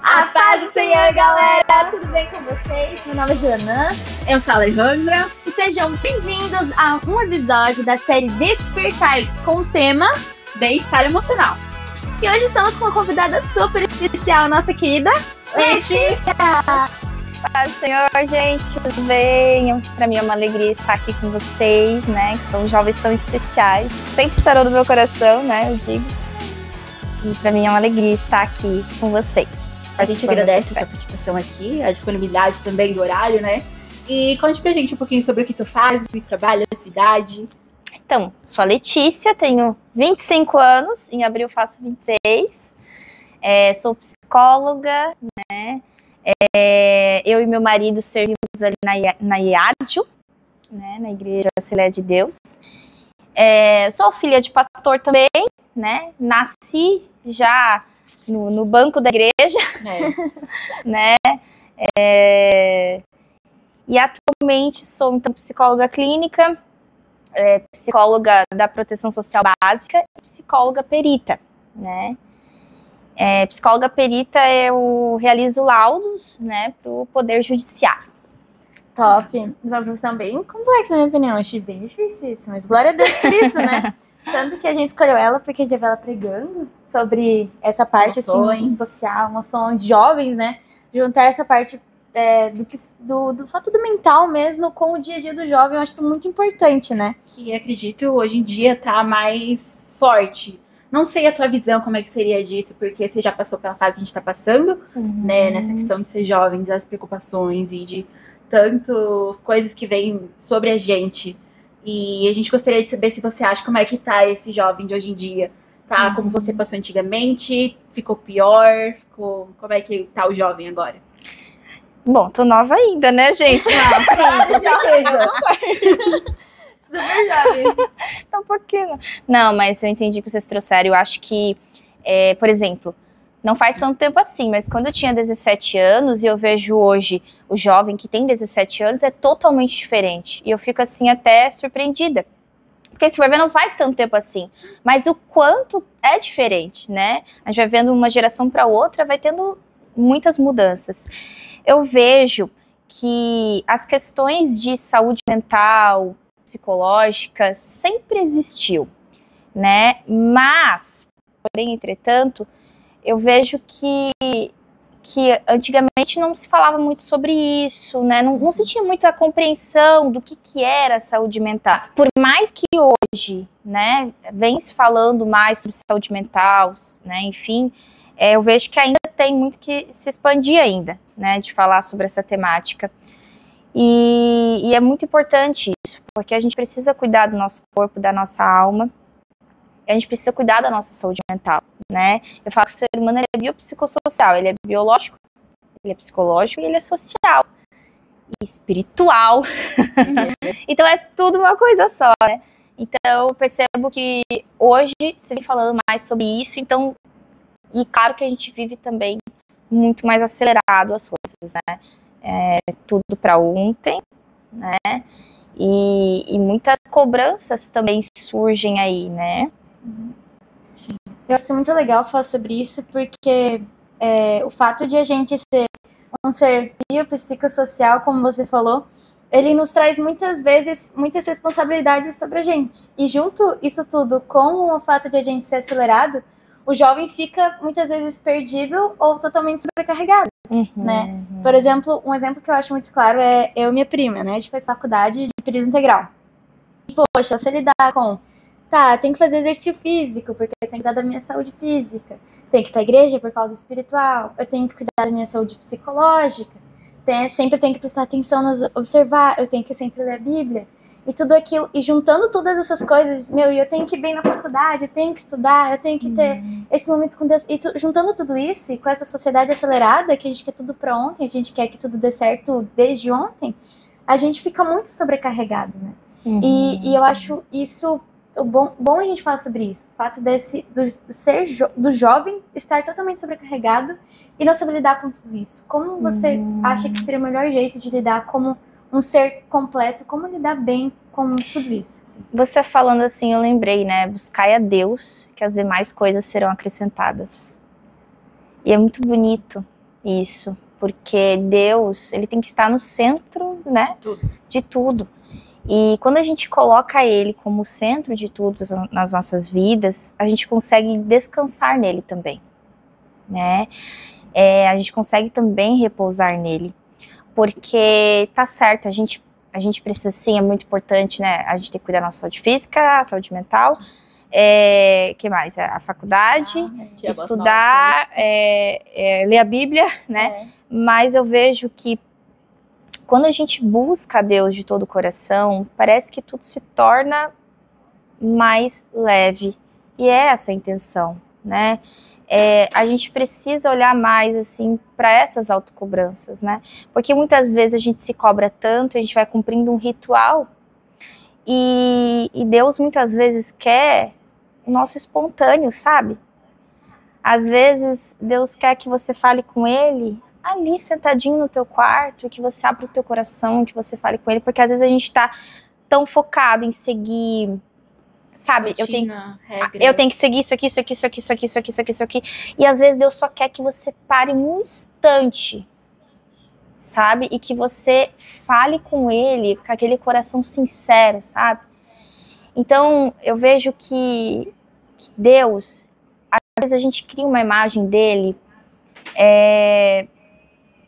A paz do Senhor, galera! Tudo bem com vocês? Meu nome é Joana. Eu sou a Alejandra. E sejam bem-vindos a um episódio da série Despertar com o tema Bem-estar emocional. E hoje estamos com uma convidada super especial, nossa querida Letícia! Paz do Senhor, gente, tudo bem? Pra mim é uma alegria estar aqui com vocês, né? Que são jovens tão especiais. Sempre estarão no meu coração, né? Eu digo. E pra mim é uma alegria estar aqui com vocês. A gente agradece a sua participação aqui, a disponibilidade também do horário, né? E conte pra gente um pouquinho sobre o que tu faz, o que tu trabalha, a sua idade. Então, sou a Letícia, tenho 25 anos, em abril faço 26. Sou psicóloga, né? Eu e meu marido servimos ali na IADIO, né? Na Igreja Assembleia de Deus. Sou filha de pastor também, né? Nasci já no banco da igreja, né? E atualmente sou então psicóloga clínica, psicóloga da proteção social básica e psicóloga perita, né? Psicóloga perita, eu realizo laudos, né, para o Poder Judiciário. Top! Uma profissão bem complexa, na minha opinião. Achei bem difícil isso, mas glória a Deus por isso, né? Tanto que a gente escolheu ela porque já vi ela pregando sobre essa parte assim, social, emoções, jovens, né? Juntar essa parte do fato do mental mesmo com o dia a dia do jovem, eu acho isso muito importante, né? E acredito, hoje em dia tá mais forte. Não sei a tua visão, como é que seria disso, porque você já passou pela fase que a gente tá passando, né? Nessa questão de ser jovem, das preocupações e de tantas coisas que vêm sobre a gente. E a gente gostaria de saber se você acha como é que tá esse jovem de hoje em dia. Tá? Como você passou antigamente? Ficou pior? Como é que tá o jovem agora? Bom, tô nova ainda, né, gente? Sim, com certeza. Super jovem. Então, por que não? Não, mas eu entendi que vocês trouxeram. Eu acho que, por exemplo, não faz tanto tempo assim, mas quando eu tinha 17 anos e eu vejo hoje o jovem que tem 17 anos, é totalmente diferente. E eu fico, assim, até surpreendida. Porque se for ver, não faz tanto tempo assim. Mas o quanto é diferente, né? A gente vai vendo uma geração para outra, vai tendo muitas mudanças. Eu vejo que as questões de saúde mental, psicológica, sempre existiu, né? Mas, porém, entretanto, eu vejo que antigamente não se falava muito sobre isso, né? Não se tinha muita compreensão do que era saúde mental. Por mais que hoje, né, vem se falando mais sobre saúde mental, né, enfim, eu vejo que ainda tem muito que se expandir ainda, né, de falar sobre essa temática. E é muito importante isso, porque a gente precisa cuidar do nosso corpo, da nossa alma, a gente precisa cuidar da nossa saúde mental, né? Eu falo que o ser humano ele é biopsicossocial, ele é biológico, ele é psicológico e ele é social e espiritual. Então é tudo uma coisa só, né? Então eu percebo que hoje você vem falando mais sobre isso, então, e claro que a gente vive também muito mais acelerado as coisas, né? Tudo para ontem, né? E muitas cobranças também surgem aí, né? Sim. Eu acho muito legal falar sobre isso, porque o fato de a gente ser um ser biopsicossocial, como você falou, ele nos traz muitas vezes muitas responsabilidades sobre a gente. E junto isso tudo com o fato de a gente ser acelerado, o jovem fica muitas vezes perdido ou totalmente sobrecarregado, né? Por exemplo, um exemplo que eu acho muito claro é eu e minha prima, né? A gente faz faculdade de período integral. E, poxa, você lidar com eu tenho que fazer exercício físico, porque eu tenho que cuidar da minha saúde física. Tenho que ir pra igreja por causa espiritual. Eu tenho que cuidar da minha saúde psicológica. Sempre tenho que prestar atenção nos observar. Eu tenho que sempre ler a Bíblia. E tudo aquilo. E juntando todas essas coisas, eu tenho que ir bem na faculdade, eu tenho que estudar, eu tenho que ter esse momento com Deus. E juntando tudo isso, e com essa sociedade acelerada, que a gente quer tudo pra ontem, a gente quer que tudo dê certo desde ontem, a gente fica muito sobrecarregado, né? E eu acho isso... Bom a gente falar sobre isso. O fato do jovem estar totalmente sobrecarregado e não saber lidar com tudo isso. Como você acha que seria o melhor jeito de lidar como um ser completo? Como lidar bem com tudo isso? Assim? Você falando assim, eu lembrei, né? Buscai a Deus, que as demais coisas serão acrescentadas. E é muito bonito Isso, porque Deus, ele tem que estar no centro, né, de tudo. E quando a gente coloca ele como centro de tudo nas nossas vidas, a gente consegue descansar nele também, né? A gente consegue também repousar nele, porque tá certo, a gente precisa sim, é muito importante, né? A gente tem que cuidar da nossa saúde física, a saúde mental, que mais? A faculdade, estudar, ler a Bíblia, né? Mas eu vejo que quando a gente busca a Deus de todo o coração, parece que tudo se torna mais leve. E é essa a intenção, né? A gente precisa olhar mais, assim, para essas autocobranças, né? Porque muitas vezes a gente se cobra tanto, a gente vai cumprindo um ritual e Deus muitas vezes quer o nosso espontâneo, sabe? Às vezes Deus quer que você fale com Ele ali sentadinho no teu quarto, que você abra o teu coração, que você fale com Ele, porque às vezes a gente tá tão focado em seguir, sabe, rotina, eu tenho que seguir isso aqui, isso aqui, isso aqui, isso aqui, isso aqui, isso aqui, isso aqui, e às vezes Deus só quer que você pare um instante, sabe, e que você fale com Ele, com aquele coração sincero, sabe. Então, eu vejo que Deus, às vezes a gente cria uma imagem dele,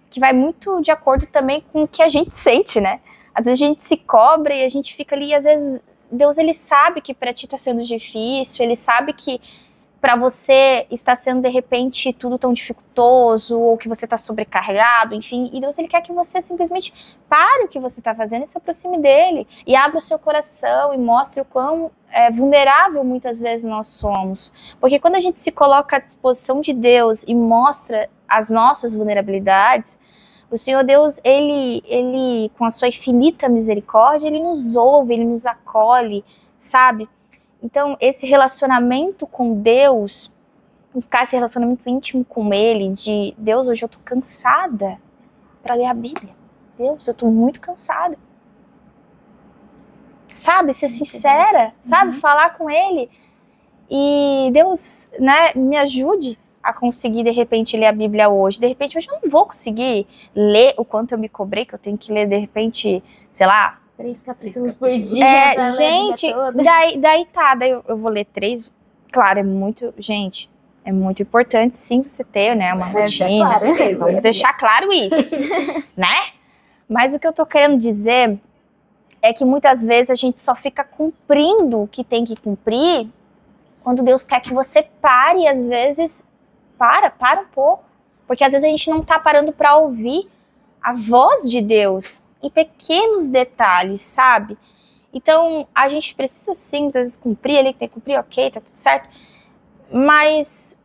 que vai muito de acordo também com o que a gente sente, né? Às vezes a gente se cobra e a gente fica ali, e às vezes Deus, ele sabe que pra ti tá sendo difícil, ele sabe que pra você está sendo de repente tudo tão dificultoso, ou que você tá sobrecarregado, enfim, e Deus, ele quer que você simplesmente pare o que você tá fazendo e se aproxime dele, e abra o seu coração e mostre o quão vulnerável muitas vezes nós somos, porque quando a gente se coloca à disposição de Deus e mostra as nossas vulnerabilidades, o Senhor Deus, ele com a sua infinita misericórdia, ele nos ouve, ele nos acolhe, sabe? Então, esse relacionamento com Deus, buscar esse relacionamento íntimo com Ele, de Deus, hoje eu tô cansada para ler a Bíblia. Deus, eu tô muito cansada. Sabe, ser sincera, sabe, falar com Ele. E Deus, né, me ajude a conseguir, de repente, ler a Bíblia hoje. De repente, hoje eu não vou conseguir ler o quanto eu me cobrei, que eu tenho que ler, de repente, sei lá, 3 capítulos por dia. Gente, daí eu vou ler 3. Claro, é muito importante sim você ter, né, uma rotina. Claro. Vamos deixar claro isso, né? Mas o que eu tô querendo dizer é que muitas vezes a gente só fica cumprindo o que tem que cumprir quando Deus quer que você pare, e às vezes para um pouco, porque às vezes a gente não tá parando para ouvir a voz de Deus em pequenos detalhes, sabe? Então, a gente precisa sim, muitas vezes, cumprir ali, que tem que cumprir, ok, tá tudo certo, mas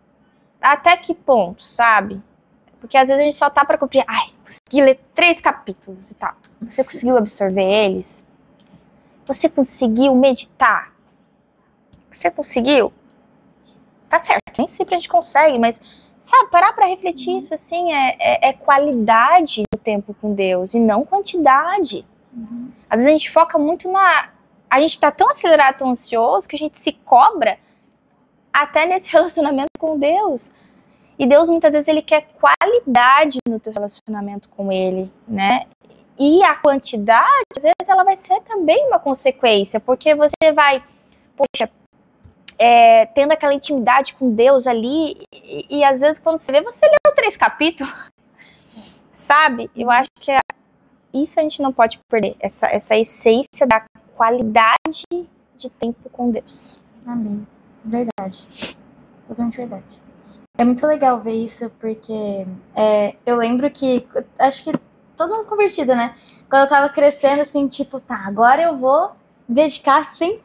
até que ponto, sabe? Porque às vezes a gente só tá pra cumprir, consegui ler 3 capítulos e tal. Você conseguiu absorver eles? Você conseguiu meditar? Você conseguiu? Tá certo, nem sempre a gente consegue, mas sabe, parar para refletir isso, assim, é qualidade do tempo com Deus e não quantidade. Às vezes a gente foca muito a gente tá tão acelerado, tão ansioso, que a gente se cobra até nesse relacionamento com Deus. E Deus, muitas vezes, ele quer qualidade no teu relacionamento com Ele, né? E a quantidade, às vezes, ela vai ser também uma consequência, porque você vai, poxa, tendo aquela intimidade com Deus ali, e às vezes quando você vê, você leu 3 capítulos, sabe? Eu acho que isso a gente não pode perder, essa essência da qualidade de tempo com Deus. Amém. Verdade. Totalmente verdade. É muito legal ver isso, porque eu lembro que, acho que todo mundo convertido, né? Quando eu tava crescendo, assim, tipo, tá, agora eu vou dedicar 100%,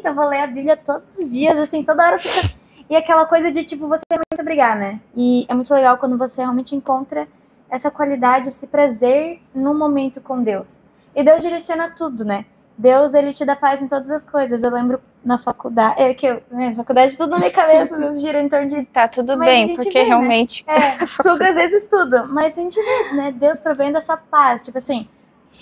eu vou ler a Bíblia todos os dias, assim, toda hora fica... E aquela coisa de, tipo, você realmente se obrigar, né? E é muito legal quando você realmente encontra essa qualidade, esse prazer no momento com Deus. E Deus direciona tudo, né? Deus, ele te dá paz em todas as coisas. Eu lembro na faculdade, faculdade tudo na minha cabeça, Deus gira em torno disso. Tá tudo bem, porque vê, realmente... Né? Suga às vezes tudo, mas a gente vê, né? Deus provendo essa paz, tipo assim,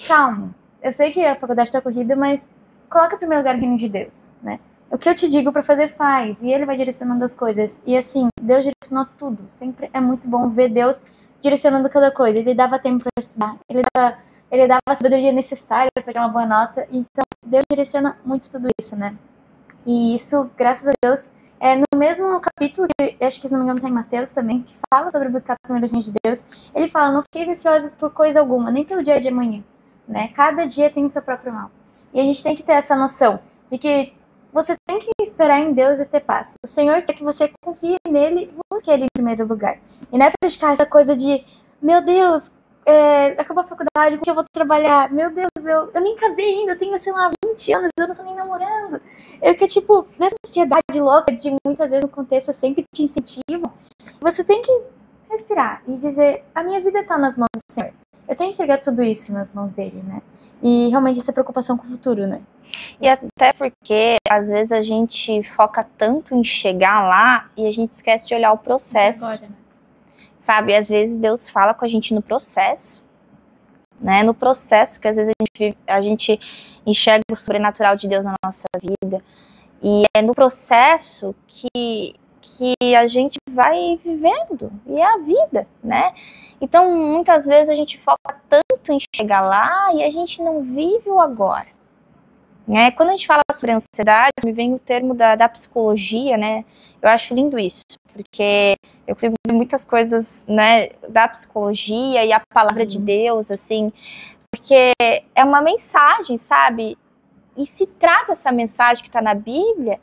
calma. Eu sei que a faculdade tá corrida, mas coloca em primeiro lugar o reino de Deus, né? O que eu te digo pra fazer, faz. E ele vai direcionando as coisas. E assim, Deus direcionou tudo. Sempre é muito bom ver Deus direcionando cada coisa. Ele dava tempo para estudar, ele dava a sabedoria necessária para pegar uma boa nota. Então, Deus direciona muito tudo isso, né? E isso, graças a Deus, no mesmo capítulo, que acho que se não me engano está em Mateus também, que fala sobre buscar primeiro o reino de Deus, ele fala, não fiqueis ansiosos por coisa alguma, nem pelo dia de amanhã, né? Cada dia tem o seu próprio mal. E a gente tem que ter essa noção de que você tem que esperar em Deus e ter paz. O Senhor quer que você confie nele e busque ele em primeiro lugar. E não é praticar essa coisa de, meu Deus, acabou a faculdade, porque eu vou trabalhar. Meu Deus, eu nem casei ainda, eu tenho, sei lá, 20 anos, eu não estou nem namorando. Tipo, nessa ansiedade louca de muitas vezes no contexto sempre te incentivam. Você tem que respirar e dizer, a minha vida está nas mãos do Senhor. Eu tenho que entregar tudo isso nas mãos dele, né? E realmente essa preocupação com o futuro, né? E até porque, às vezes, a gente foca tanto em chegar lá e a gente esquece de olhar o processo. Agora, né? Sabe? Às vezes Deus fala com a gente no processo, né? No processo que às vezes a gente enxerga o sobrenatural de Deus na nossa vida. E é no processo que a gente vai vivendo, e é a vida, né? Então, muitas vezes a gente foca tanto em chegar lá e a gente não vive o agora. Né? Quando a gente fala sobre ansiedade, me vem o termo da psicologia, né? Eu acho lindo isso, porque eu consigo ver muitas coisas, né, da psicologia e a palavra de Deus, assim, porque é uma mensagem, sabe? E se traz essa mensagem que está na Bíblia,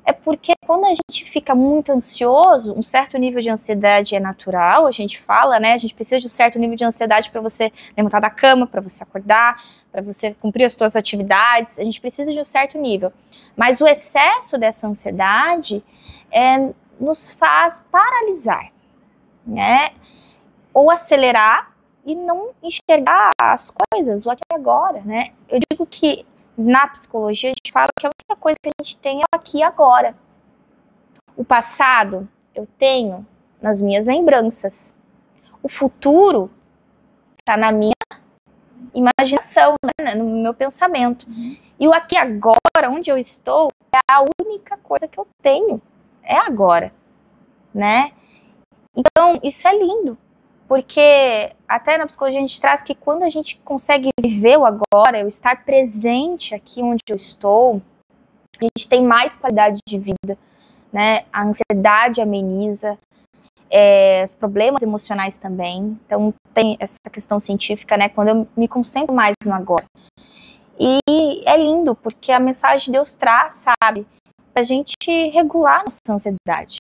é porque quando a gente fica muito ansioso, um certo nível de ansiedade é natural, a gente fala, né? A gente precisa de um certo nível de ansiedade para você levantar da cama, para você acordar, para você cumprir as suas atividades. A gente precisa de um certo nível. Mas o excesso dessa ansiedade nos faz paralisar, né? Ou acelerar e não enxergar as coisas, o aqui e agora, né? Eu digo que na psicologia, a gente fala que a única coisa que a gente tem é o aqui e agora. O passado eu tenho nas minhas lembranças. O futuro está na minha imaginação, né, no meu pensamento. E o aqui e agora, onde eu estou, é a única coisa que eu tenho. É agora, né? Então, isso é lindo. Porque até na psicologia a gente traz que quando a gente consegue viver o agora, eu estar presente aqui onde eu estou, a gente tem mais qualidade de vida, né? A ansiedade ameniza, os problemas emocionais também. Então tem essa questão científica, né? Quando eu me concentro mais no agora. E é lindo, porque a mensagem de Deus traz, sabe? Pra gente regular nossa ansiedade.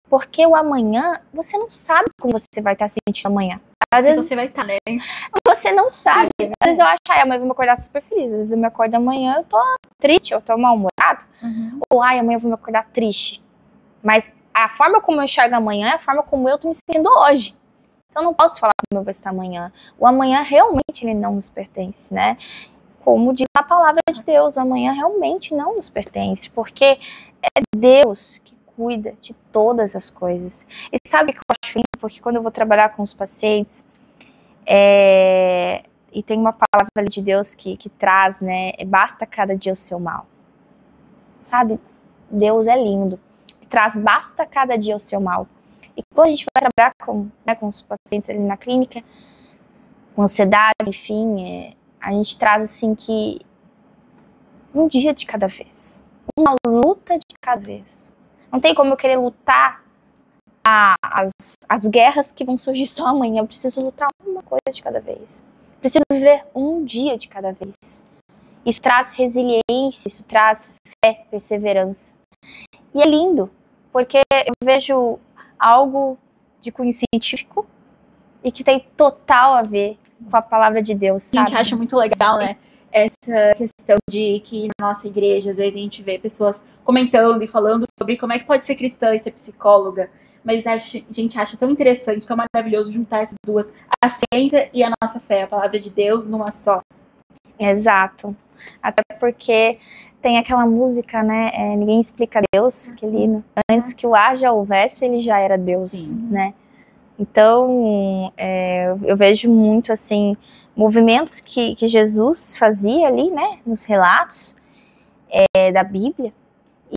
Porque o amanhã, você não sabe como você vai estar se sentindo amanhã. Às vezes você vai estar, né? Você não sabe. Às vezes eu acho, amanhã eu vou me acordar super feliz. Às vezes eu me acordo amanhã, eu tô triste, eu tô mal-humorado. Ou, amanhã eu vou me acordar triste. Mas a forma como eu enxergo amanhã é a forma como eu tô me sentindo hoje. Então eu não posso falar como eu vou estar amanhã. O amanhã realmente ele não nos pertence, né? Como diz a palavra de Deus, o amanhã realmente não nos pertence. Porque é Deus que cuida de todas as coisas. E sabe o que eu acho lindo? Porque quando eu vou trabalhar com os pacientes, e tem uma palavra de Deus que traz, né? Basta cada dia o seu mal. Sabe? Deus é lindo. Traz basta cada dia o seu mal. E quando a gente vai trabalhar com os pacientes ali na clínica, com ansiedade, enfim, a gente traz assim que um dia de cada vez. Uma luta de cada vez. Não tem como eu querer lutar as guerras que vão surgir só amanhã. Eu preciso lutar uma coisa de cada vez. Preciso viver um dia de cada vez. Isso traz resiliência, isso traz fé, perseverança. E é lindo, porque eu vejo algo de cunho científico e que tem total a ver com a palavra de Deus, sabe? A gente acha muito legal, né? Essa questão de que na nossa igreja, às vezes a gente vê pessoas comentando e falando sobre como é que pode ser cristã e ser psicóloga, mas a gente acha tão interessante, tão maravilhoso juntar essas duas, a ciência e a nossa fé, a palavra de Deus numa só. Exato. Até porque tem aquela música, né? Ninguém explica Deus, que lindo. Antes que o haja houvesse, ele já era Deus, né? Então, eu vejo muito, assim, movimentos que Jesus fazia ali, né? Nos relatos da Bíblia.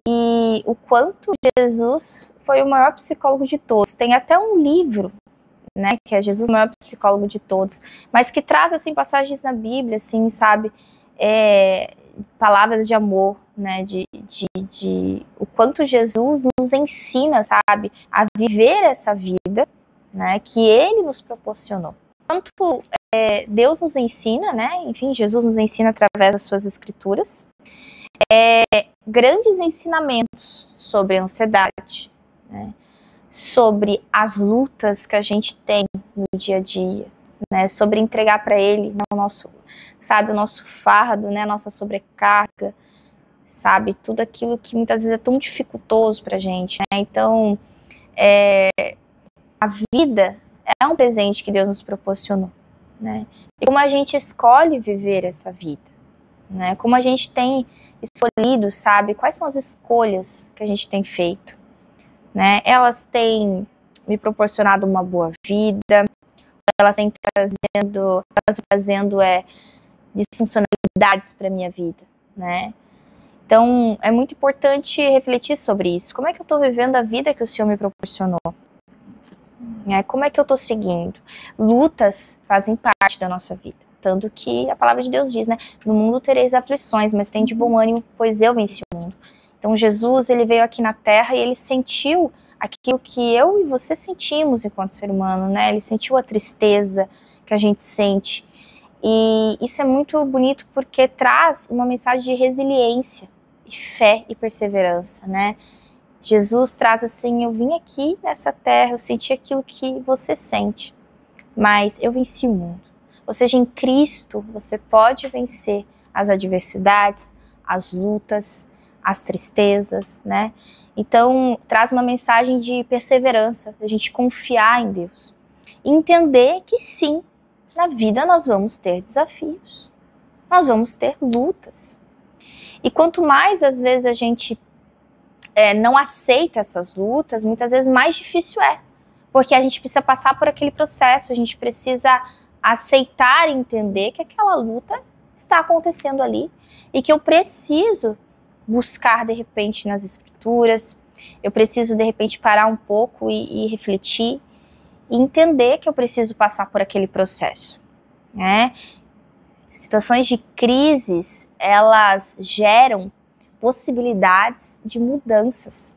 E o quanto Jesus foi o maior psicólogo de todos. Tem até um livro, né, que é Jesus, o maior psicólogo de todos, mas que traz, assim, passagens na Bíblia, assim, sabe, palavras de amor, né, de o quanto Jesus nos ensina, sabe, a viver essa vida, né, que Ele nos proporcionou. Quanto Deus nos ensina, né, enfim, Jesus nos ensina através das suas escrituras, grandes ensinamentos sobre a ansiedade, né, sobre as lutas que a gente tem no dia a dia, né, sobre entregar para Ele, né, o nosso fardo, né, a nossa sobrecarga, sabe, tudo aquilo que muitas vezes é tão dificultoso para a gente, né, então a vida é um presente que Deus nos proporcionou, né, e como a gente escolhe viver essa vida, né, como a gente tem escolhido, sabe, quais são as escolhas que a gente tem feito, né, elas têm me proporcionado uma boa vida, elas têm trazendo disfuncionalidades para minha vida, né? Então, é muito importante refletir sobre isso. Como é que eu estou vivendo a vida que o Senhor me proporcionou? Como é que eu estou seguindo? Lutas fazem parte da nossa vida. Tanto que a palavra de Deus diz, né? No mundo tereis aflições, mas tem de bom ânimo, pois eu venci o mundo. Então, Jesus, ele veio aqui na Terra e ele sentiu aquilo que eu e você sentimos enquanto ser humano, né? Ele sentiu a tristeza que a gente sente. E isso é muito bonito porque traz uma mensagem de resiliência, e fé e perseverança, né? Jesus traz assim, eu vim aqui nessa terra, eu senti aquilo que você sente, mas eu venci o mundo. Ou seja, em Cristo você pode vencer as adversidades, as lutas, as tristezas, né? Então, traz uma mensagem de perseverança, a gente confiar em Deus. E entender que sim, na vida nós vamos ter desafios, nós vamos ter lutas. E quanto mais, às vezes, a gente não aceita essas lutas, muitas vezes mais difícil é. Porque a gente precisa passar por aquele processo, a gente precisa aceitar e entender que aquela luta está acontecendo ali e que eu preciso buscar, de repente, nas escrituras, eu preciso, de repente, parar um pouco e refletir e entender que eu preciso passar por aquele processo, né? Situações de crises, elas geram possibilidades de mudanças.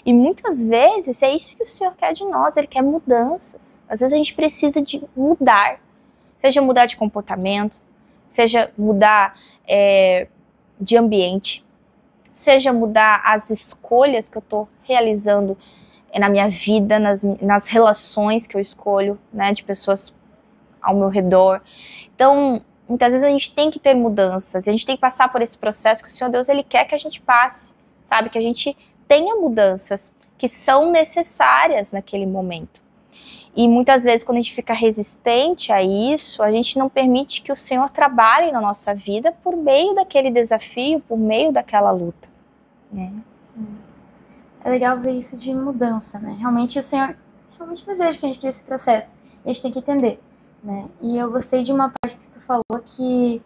E muitas vezes é isso que o Senhor quer de nós, Ele quer mudanças. Às vezes a gente precisa de mudar, seja mudar de comportamento, seja mudar de ambiente, seja mudar as escolhas que eu estou realizando na minha vida, nas relações que eu escolho, né, de pessoas ao meu redor. Então, muitas vezes a gente tem que ter mudanças, a gente tem que passar por esse processo que o Senhor Deus, Ele quer que a gente passe, sabe, que a gente tenha mudanças que são necessárias naquele momento. E muitas vezes, quando a gente fica resistente a isso, a gente não permite que o Senhor trabalhe na nossa vida por meio daquele desafio, por meio daquela luta, né? É legal ver isso de mudança, né? Realmente o Senhor deseja que a gente crie esse processo. A gente tem que entender, né? E eu gostei de uma parte que tu falou que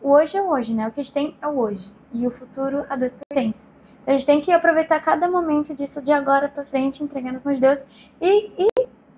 o hoje é hoje, né? O que a gente tem é o hoje. E o futuro a Deus pertence. Então a gente tem que aproveitar cada momento disso de agora pra frente, entregando as mãos de Deus e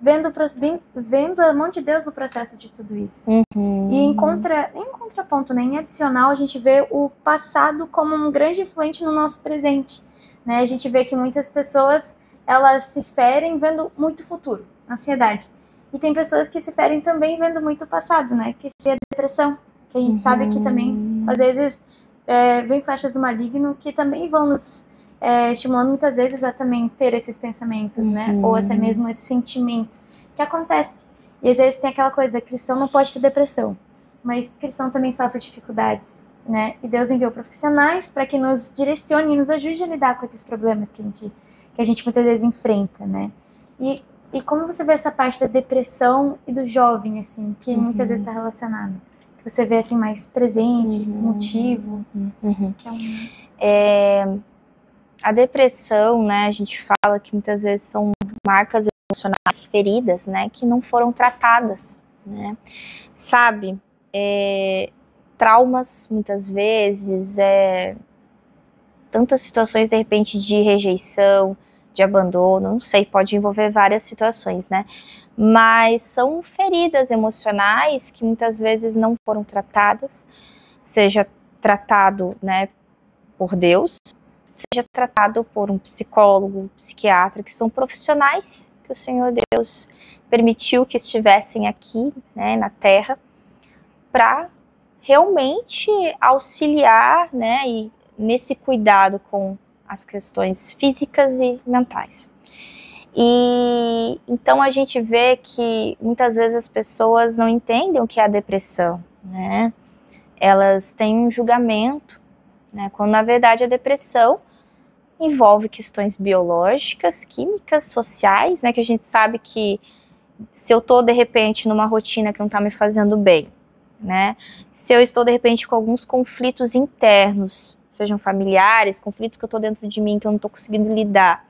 vendo a mão de Deus no processo de tudo isso. Uhum. E em contraponto, né, em adicional, a gente vê o passado como um grande influente no nosso presente. Né? A gente vê que muitas pessoas, elas se ferem vendo muito futuro, ansiedade. E tem pessoas que se ferem também vendo muito o passado, né? Que seria a depressão. Que a gente sabe que também, às vezes, vem flechas do maligno que também vão nos estimulando muitas vezes a também ter esses pensamentos, né? Ou até mesmo esse sentimento que acontece. E às vezes tem aquela coisa, cristão não pode ter depressão, mas cristão também sofre dificuldades, né? E Deus enviou profissionais para que nos direcione e nos ajude a lidar com esses problemas que a gente muitas vezes enfrenta, né? E como você vê essa parte da depressão e do jovem, assim, que muitas vezes está relacionado? Você vê, assim, mais presente, motivo, que a depressão, né, a gente fala que muitas vezes são marcas emocionais, feridas, né, que não foram tratadas, né, sabe, traumas, muitas vezes, tantas situações, de repente, de rejeição, de abandono, não sei, pode envolver várias situações, né? Mas são feridas emocionais que muitas vezes não foram tratadas, seja tratado, né, por Deus, seja tratado por um psicólogo, psiquiatra, que são profissionais que o Senhor Deus permitiu que estivessem aqui, né, na Terra, para realmente auxiliar, né, e nesse cuidado com as questões físicas e mentais. E então a gente vê que muitas vezes as pessoas não entendem o que é a depressão, né? Elas têm um julgamento, né? Quando na verdade a depressão envolve questões biológicas, químicas, sociais, né? Que a gente sabe que se eu tô de repente numa rotina que não tá me fazendo bem, né? Se eu estou de repente com alguns conflitos internos, sejam familiares, conflitos que eu tô dentro de mim que eu não tô conseguindo lidar,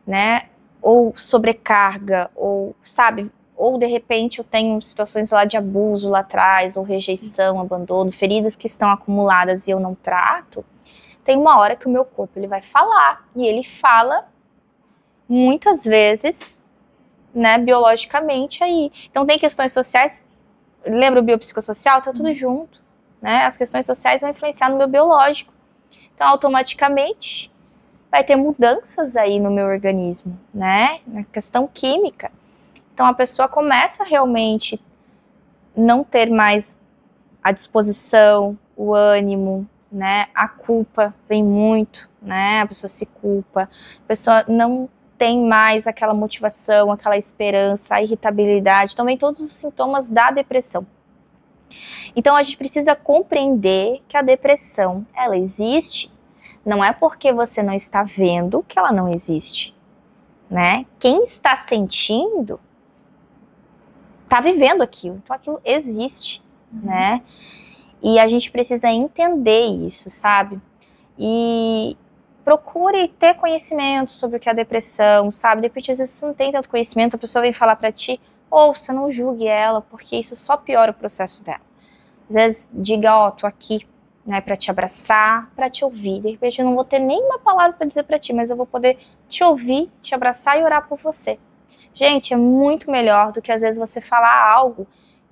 né? Ou sobrecarga, ou, sabe, ou de repente eu tenho situações lá de abuso lá atrás, ou rejeição, abandono, feridas que estão acumuladas e eu não trato, tem uma hora que o meu corpo ele vai falar, e ele fala muitas vezes, né, biologicamente aí. Então tem questões sociais, lembra o biopsicossocial? Tá tudo junto, né, as questões sociais vão influenciar no meu biológico, então automaticamente vai ter mudanças aí no meu organismo, né? Na questão química. Então a pessoa começa a realmente não ter mais a disposição, o ânimo, né? A culpa vem muito, né? A pessoa se culpa, a pessoa não tem mais aquela motivação, aquela esperança, a irritabilidade. Então vem todos os sintomas da depressão. Então a gente precisa compreender que a depressão, ela existe. Não é porque você não está vendo que ela não existe, né? Quem está sentindo está vivendo aquilo, então aquilo existe, né? E a gente precisa entender isso, sabe? E procure ter conhecimento sobre o que é a depressão, sabe? De repente, às vezes você não tem tanto conhecimento, a pessoa vem falar pra ti, ouça, não julgue ela, porque isso só piora o processo dela. Às vezes, diga, ó, tô aqui, né, para te abraçar, para te ouvir. De repente eu não vou ter nenhuma palavra para dizer para ti, mas eu vou poder te ouvir, te abraçar e orar por você. Gente, é muito melhor do que às vezes você falar algo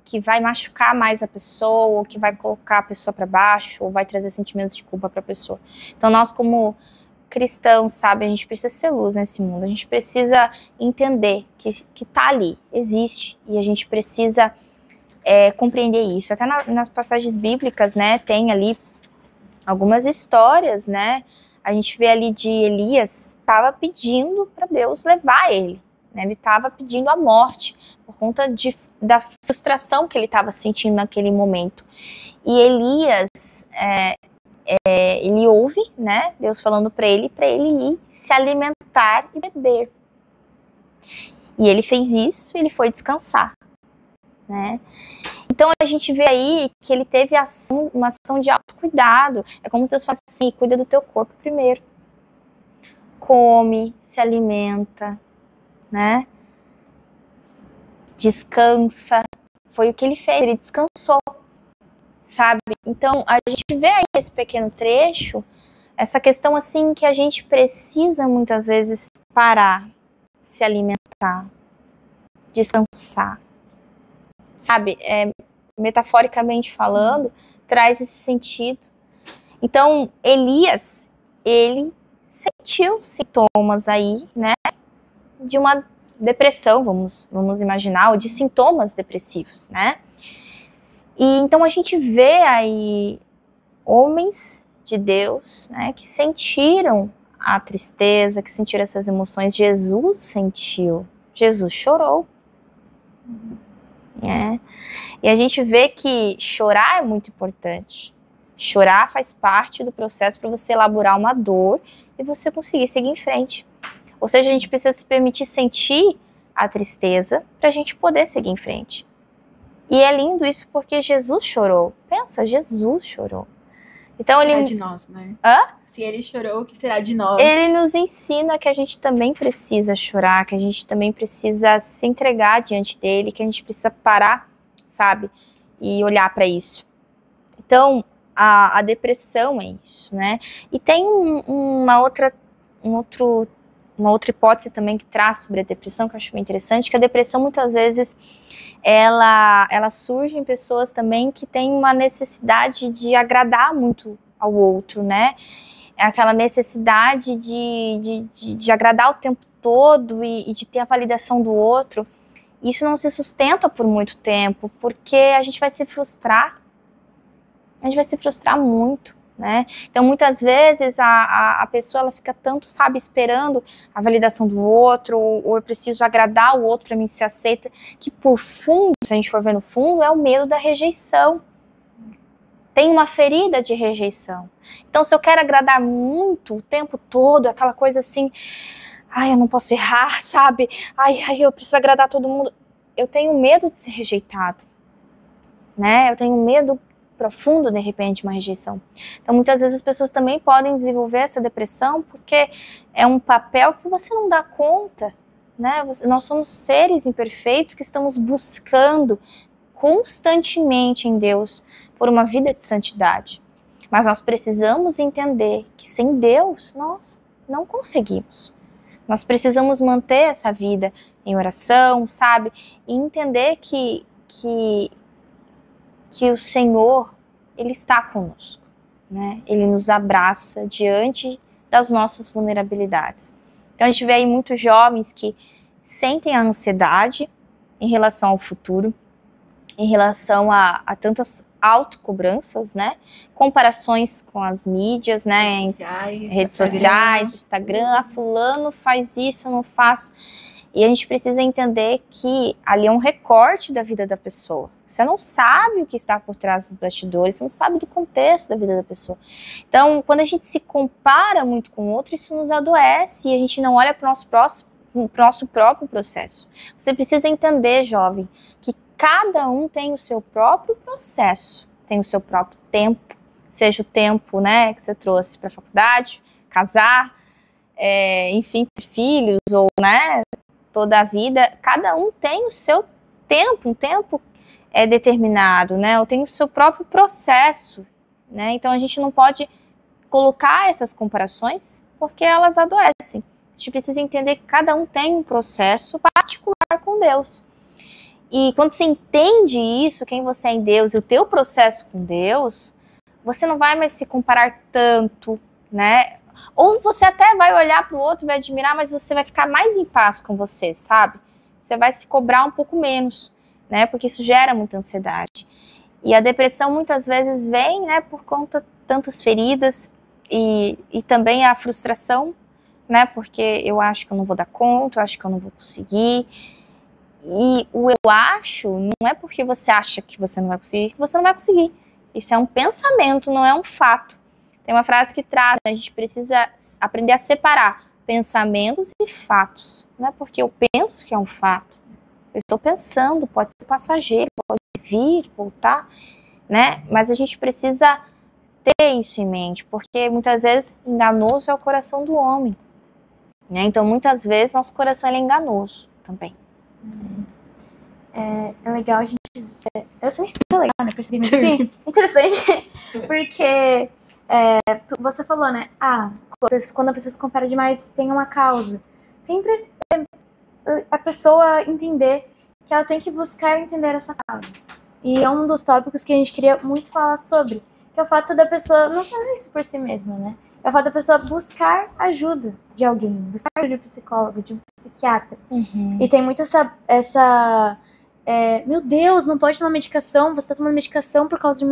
que vai machucar mais a pessoa, ou que vai colocar a pessoa para baixo, ou vai trazer sentimentos de culpa para a pessoa. Então nós como cristãos, sabe, a gente precisa ser luz nesse mundo, a gente precisa entender que tá ali, existe, e a gente precisa compreender isso. Até nas passagens bíblicas, né, tem ali algumas histórias, né, a gente vê ali de Elias, estava pedindo para Deus levar ele, né, ele estava pedindo a morte, por conta da frustração que ele estava sentindo naquele momento. E Elias, ele ouve, né, Deus falando para ele ir se alimentar e beber. E ele fez isso e ele foi descansar, né? Então a gente vê aí que ele teve uma ação de autocuidado. É como se Deus falasse assim, cuida do teu corpo primeiro. Come, se alimenta, né? Descansa. Foi o que ele fez, ele descansou, sabe? Então a gente vê aí esse pequeno trecho, essa questão assim que a gente precisa muitas vezes parar, se alimentar, descansar. Sabe, metaforicamente falando, traz esse sentido. Então, Elias, ele sentiu sintomas aí, né, de uma depressão, vamos imaginar, ou de sintomas depressivos, né? E então a gente vê aí homens de Deus, né, que sentiram a tristeza, que sentiram essas emoções. Jesus sentiu, Jesus chorou. E a gente vê que chorar é muito importante. Chorar faz parte do processo para você elaborar uma dor e você conseguir seguir em frente. Ou seja, a gente precisa se permitir sentir a tristeza para a gente poder seguir em frente. E é lindo isso porque Jesus chorou. Pensa, Jesus chorou. Então será de nós, né? Se ele chorou, o que será de nós? Ele nos ensina que a gente também precisa chorar, que a gente também precisa se entregar diante dele, que a gente precisa parar, sabe? E olhar para isso. Então, a depressão é isso, né? E tem um outro uma outra hipótese também que traz sobre a depressão, que eu acho bem interessante, que a depressão muitas vezes ela surge em pessoas também que têm uma necessidade de agradar muito ao outro, né? É aquela necessidade de agradar o tempo todo e de ter a validação do outro. Isso não se sustenta por muito tempo, porque a gente vai se frustrar. A gente vai se frustrar muito, né? Então, muitas vezes, a pessoa ela fica tanto, sabe, esperando a validação do outro, ou eu preciso agradar o outro para mim ser aceita, que por fundo, se a gente for ver no fundo, é o medo da rejeição. Tem uma ferida de rejeição. Então, se eu quero agradar muito o tempo todo, aquela coisa assim, ai, eu não posso errar, sabe? Ai, eu preciso agradar todo mundo. Eu tenho medo de ser rejeitado, né? Eu tenho medo profundo, de repente, de uma rejeição. Então, muitas vezes as pessoas também podem desenvolver essa depressão porque é um papel que você não dá conta, né? Nós somos seres imperfeitos que estamos buscando constantemente em Deus por uma vida de santidade. Mas nós precisamos entender que sem Deus nós não conseguimos. Nós precisamos manter essa vida em oração, sabe? E entender que o Senhor, Ele está conosco, né? Ele nos abraça diante das nossas vulnerabilidades. Então a gente vê aí muitos jovens que sentem a ansiedade em relação ao futuro, em relação a tantas autocobranças, né? Comparações com as mídias, né? Redes sociais, Instagram, fulano faz isso, eu não faço. E a gente precisa entender que ali é um recorte da vida da pessoa. Você não sabe o que está por trás dos bastidores, você não sabe do contexto da vida da pessoa. Então, quando a gente se compara muito com o outro, isso nos adoece e a gente não olha para o nosso próprio processo. Você precisa entender, jovem, que cada um tem o seu próprio processo, tem o seu próprio tempo, seja o tempo, né, que você trouxe para a faculdade, casar, enfim, ter filhos ou, né, toda a vida. Cada um tem o seu tempo, um tempo determinado, né, ou tem o seu próprio processo, né, então a gente não pode colocar essas comparações porque elas adoecem. A gente precisa entender que cada um tem um processo particular com Deus. E quando você entende isso, quem você é em Deus e o teu processo com Deus, você não vai mais se comparar tanto, né? Ou você até vai olhar para o outro e vai admirar, mas você vai ficar mais em paz com você, sabe? Você vai se cobrar um pouco menos, né? Porque isso gera muita ansiedade. E a depressão muitas vezes vem, né, por conta de tantas feridas e também a frustração, né? Porque eu acho que eu não vou dar conta, eu acho que eu não vou conseguir. E o eu acho não é porque você acha que você não vai conseguir, que você não vai conseguir. Isso é um pensamento, não é um fato. Tem uma frase que traz, a gente precisa aprender a separar pensamentos e fatos. Não é porque eu penso que é um fato. Eu estou pensando, pode ser passageiro, pode vir, voltar, né? Mas a gente precisa ter isso em mente, porque muitas vezes enganoso é o coração do homem, né? Então muitas vezes nosso coração é enganoso também. É legal a gente ver. Eu sempre fico legal, né? Percebi, mas sim, interessante, porque você falou, né? Quando a pessoa se compara demais, tem uma causa. Sempre a pessoa entender que ela tem que buscar entender essa causa. E é um dos tópicos que a gente queria muito falar sobre, que é o fato da pessoa não fazer isso por si mesma, né? É o fato da pessoa buscar ajuda de alguém, buscar ajuda de um psicólogo, de um psiquiatra. Uhum. E tem muito meu Deus, não pode tomar medicação, você está tomando medicação por causa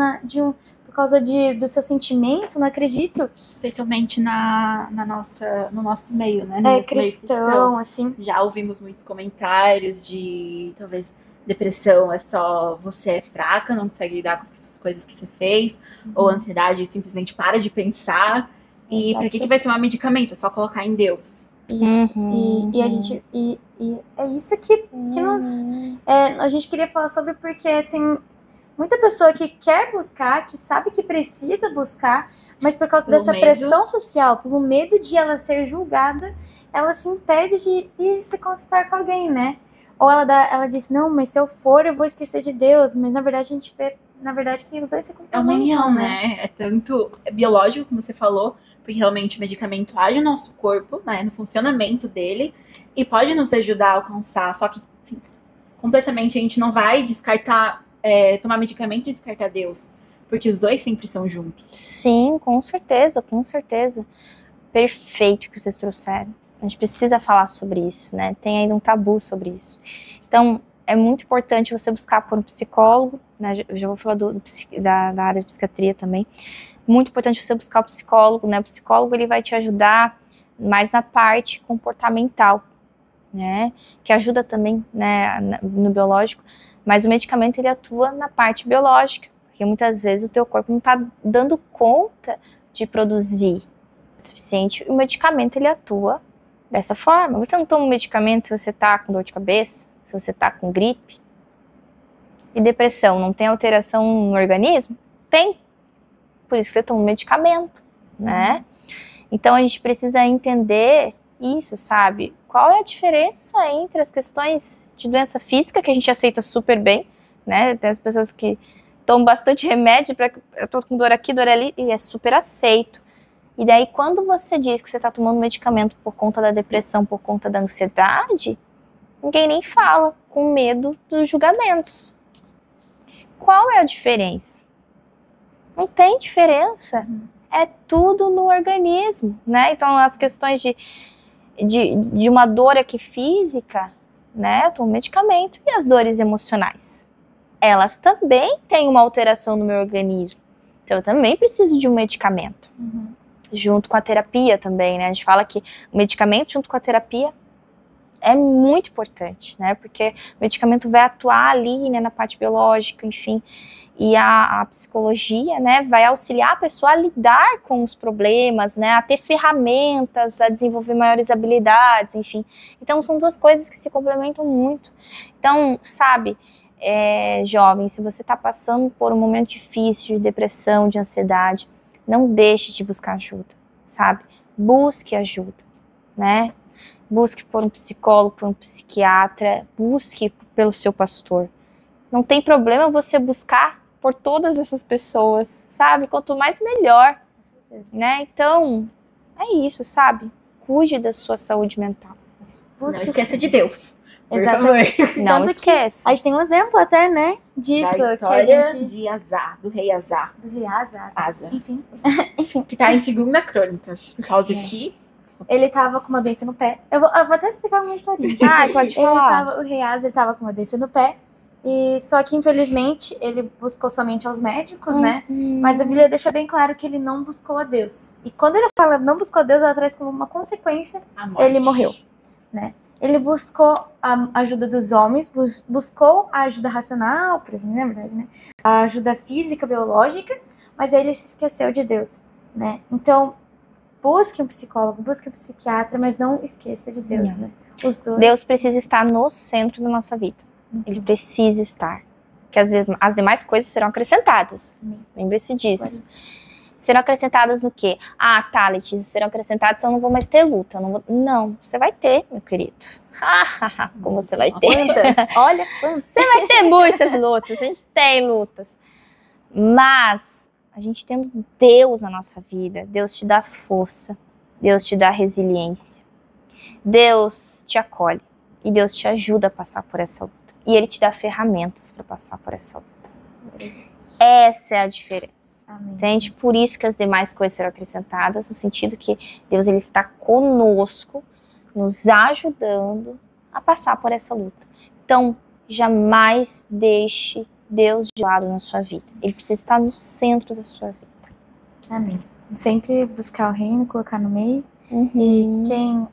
do seu sentimento, não acredito. Especialmente no nosso meio, né? No cristão, assim. Já ouvimos muitos comentários de, talvez, depressão é só você é fraca, não consegue lidar com as coisas que você fez, ou ansiedade simplesmente para de pensar. E para que vai tomar medicamento? É só colocar em Deus. Isso. E a gente. E é isso que a gente queria falar sobre, porque tem muita pessoa que quer buscar, que sabe que precisa buscar, mas por causa dessa pressão social, pelo medo de ela ser julgada, ela se impede de ir se consultar com alguém, né? Ou ela diz, não, mas se eu for, eu vou esquecer de Deus. Mas na verdade a gente vê, que os dois se complementam. É uma união, né? É tanto biológico, como você falou, porque realmente o medicamento age no nosso corpo, né, no funcionamento dele, e pode nos ajudar a alcançar, só que assim, completamente a gente não vai descartar, tomar medicamento e descartar Deus, porque os dois sempre são juntos. Sim, com certeza, com certeza. Perfeito que vocês trouxeram. A gente precisa falar sobre isso, né? Tem ainda um tabu sobre isso. Então, é muito importante você buscar por um psicólogo, né? Eu já vou falar da área de psiquiatria também. Muito importante você buscar o psicólogo, né? O psicólogo, ele vai te ajudar mais na parte comportamental, né? Que ajuda também, né, no biológico. Mas o medicamento, ele atua na parte biológica, porque muitas vezes o teu corpo não está dando conta de produzir o suficiente. O medicamento, ele atua dessa forma. Você não toma um medicamento se você está com dor de cabeça, se você está com gripe. E depressão, não tem alteração no organismo? Tem. Por isso que você toma um medicamento, né? Então a gente precisa entender isso, sabe? Qual é a diferença entre as questões de doença física, que a gente aceita super bem, né? Tem as pessoas que tomam bastante remédio para eu tô com dor aqui, dor ali, e é super aceito. E daí, quando você diz que você está tomando medicamento por conta da depressão, por conta da ansiedade, ninguém nem fala, com medo dos julgamentos. Qual é a diferença? Não tem diferença. É tudo no organismo, né? Então, as questões de uma dor aqui física, né? Eu tomo medicamento. E as dores emocionais? Elas também têm uma alteração no meu organismo. Então, eu também preciso de um medicamento. Junto com a terapia também, né? A gente fala que o medicamento junto com a terapia é muito importante, né? Porque o medicamento vai atuar ali, né, na parte biológica, enfim. E a psicologia, né, vai auxiliar a pessoa a lidar com os problemas, né, a ter ferramentas, a desenvolver maiores habilidades, enfim. Então, são duas coisas que se complementam muito. Então, sabe, jovem, se você está passando por um momento difícil de depressão, de ansiedade, não deixe de buscar ajuda, sabe? Busque ajuda, né? Busque por um psicólogo, por um psiquiatra, busque pelo seu pastor. Não tem problema você buscar por todas essas pessoas, sabe? Quanto mais, melhor, né? Então, é isso, sabe? Cuide da sua saúde mental. Não esqueça de Deus. Exatamente. Não esqueça. A gente tem um exemplo até, né? Disso. Da história que a gente... de Azar, do rei Azar. Do rei Azar. Enfim. Enfim. Que tá em 2 Crônicas. Por causa que... Ele tava com uma doença no pé. Eu vou até explicar uma historinha. Pode falar. O rei Azar tava com uma doença no pé. E só que, infelizmente, ele buscou somente aos médicos, né? Mas a Bíblia deixa bem claro que ele não buscou a Deus. E quando ele fala não buscou a Deus, ela traz como uma consequência, ele morreu, né? Ele buscou a ajuda dos homens, buscou a ajuda racional, por exemplo, na verdade, né? A ajuda física, biológica, mas aí ele se esqueceu de Deus, né? Então, busque um psicólogo, busque um psiquiatra, mas não esqueça de Deus, né? Os dois. Deus precisa estar no centro da nossa vida. Ele precisa estar. Porque as demais coisas serão acrescentadas. Lembre-se disso. Serão acrescentadas no quê? Tá, Letícia, serão acrescentadas, eu não vou mais ter luta. Não, você vai ter, meu querido. Como você vai ter? Quantas? Olha, quantas. Você vai ter muitas lutas, a gente tem lutas. Mas, a gente tendo Deus na nossa vida, Deus te dá força, Deus te dá resiliência, Deus te acolhe e Deus te ajuda a passar por essa luta. E Ele te dá ferramentas para passar por essa luta. Essa é a diferença. Amém. Entende? Por isso que as demais coisas serão acrescentadas, no sentido que Deus, Ele está conosco, nos ajudando a passar por essa luta. Então, jamais deixe Deus de lado na sua vida. Ele precisa estar no centro da sua vida. Amém. Sempre buscar o reino, colocar no meio. E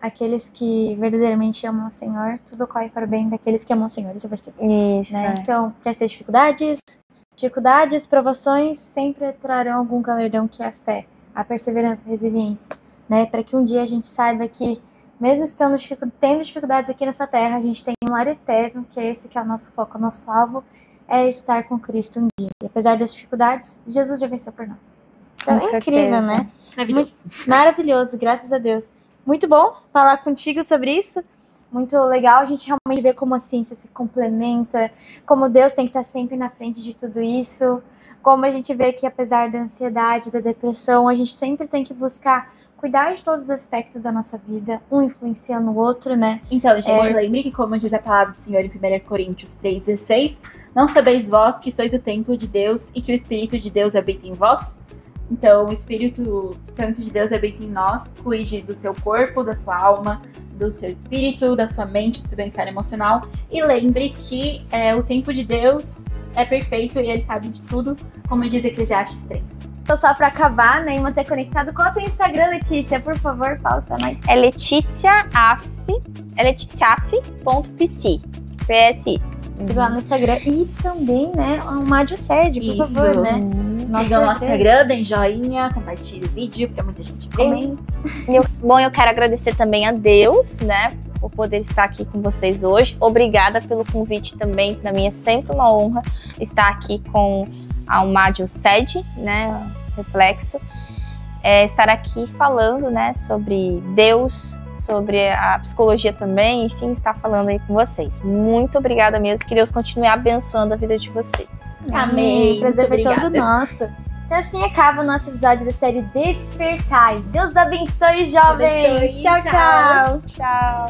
aqueles que verdadeiramente amam o Senhor, tudo corre para o bem daqueles que amam o Senhor. Esse é o versículo. Isso. Né? Então, quer ser dificuldades, provações sempre trarão algum galardão, que é a fé, a perseverança, a resiliência, né? Para que um dia a gente saiba que, mesmo tendo dificuldades aqui nessa terra, a gente tem um lar eterno, que é esse que é o nosso foco, o nosso alvo é estar com Cristo um dia. E apesar das dificuldades, Jesus já venceu por nós. Então, é incrível, né? Maravilhoso, graças a Deus. Muito bom falar contigo sobre isso. Muito legal a gente realmente ver como a ciência se complementa, como Deus tem que estar sempre na frente de tudo isso, como a gente vê que apesar da ansiedade, da depressão, a gente sempre tem que buscar cuidar de todos os aspectos da nossa vida, um influenciando o outro, né? Então, gente, lembre que, como diz a palavra do Senhor em 1 Coríntios 3,16, não sabeis vós que sois o templo de Deus e que o Espírito de Deus habita em vós? Então, o Espírito Santo de Deus habita em nós, cuide do seu corpo, da sua alma, do seu espírito, da sua mente, do seu bem-estar emocional. E lembre que o tempo de Deus é perfeito e ele sabe de tudo, como diz Eclesiastes 3. Então, só pra acabar, né, e manter conectado, qual é o teu Instagram, Letícia? Por favor, fala pra nós. É leticiaf.psi. PSI. Siga lá no Instagram e também, né, o Mádio Sede, por favor, né? Siga o nosso Instagram, deem joinha, compartilhe o vídeo pra muita gente ver. Bom, eu quero agradecer também a Deus, né, por poder estar aqui com vocês hoje. Obrigada pelo convite também, pra mim é sempre uma honra estar aqui com a Mádio Sede, né, Reflexo. Estar aqui falando, né, sobre Deus, sobre a psicologia também, enfim, estar falando aí com vocês. Muito obrigada mesmo, que Deus continue abençoando a vida de vocês. Amém. Prazer foi todo nosso. Então assim acaba o nosso episódio da série Despertai. Deus abençoe, jovens. Tchau, tchau. Tchau.